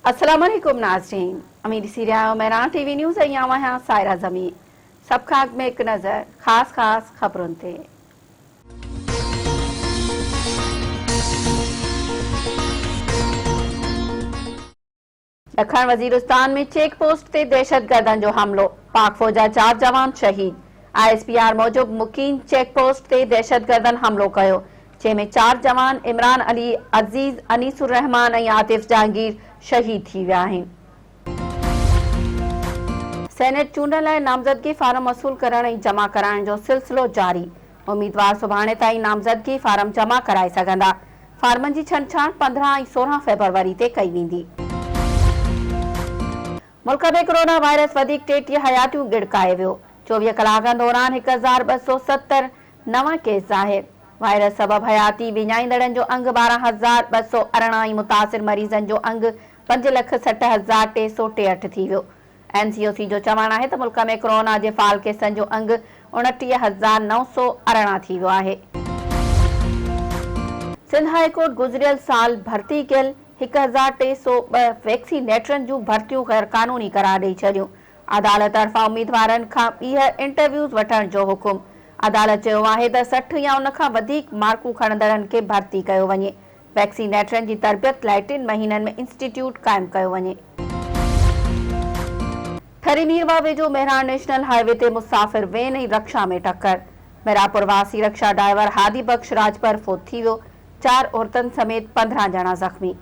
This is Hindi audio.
अस्सलाम वालेकुम नाज़रीन, अमीर सीरिया मेरान टीवी न्यूज़ आया सायरा जमी सब खाग में एक नज़र खास खबरों ते। दखण वजीरिस्तान में चेक पोस्ट ते दहशतगर्दन जो हमलो, पाक फौजा 4 जवान शहीद। ISPR मूजिब मुकीन चेक पोस्ट ते दहशतगर्दन हमलो कयो, जंहिंमें 4 जवान इमरान अली, अजीज, अनीसुर रहमान ऐं आतिफ जहांगीर शहीद थी विया आहिनि। सेनेट चूंडनि लाइ नामज़दगी फारम वसूल करण ऐं जमा कराइण जो सिलसिलो जारी। उम्मीदवार सुभाणे ताईं नामज़दगी फारम जमा कराए सघंदा। फार्मनि जी छंछाण 15 ऐं 16 फ़रवरी ते कई वेंदी। मुल्क में कोरोना वायरस वधीक 33 हयातियूं गिड़काए वियो। 24 कलाकनि दौरान 1270 नवां केस ज़ाहिर। वायरस सबब हयाती विञाईंदड़नि जो अंग 12,218 ऐं मुतासिर मरीज़नि जो अंग 5,60,368 थी वियो। NCOC जो चवणु आहे त मुल्क में कोरोना जे फाल केसनि जो अंग 29,918 थी वियो आहे। सिंध हाई कोर्ट गुज़िरियल साल भर्ती कयल 1,302 वैक्सीनेटरनि जूं भर्तियूं गैर क़ानूनी करार ॾेई छॾियूं। अदालत तरफ़ां उम्मीदवारनि खां ॿीहर इंटरव्यूज़ वठण जो हुकुम। अदालत चयो आहे त 60 या उन खां वधीक मार्कूं खणंदड़नि खे भर्ती कयो वञे। वैक्सीनेटरनि जी तरबियत लाइ 3 महीननि में इंस्टीट्यूट क़ाइमु कयो वञे। ठरी नीरवा वेझो मेहरान नेशनल हाईवे ते मुसाफ़िर वेन ऐं रक्षा में टक्कर। मीरापुर वासी रक्षा ड्राइवर हादी बख्श राजपर फोत थी वियो। 4 औरतुनि समेत 15 ॼणा ज़ख़्मी।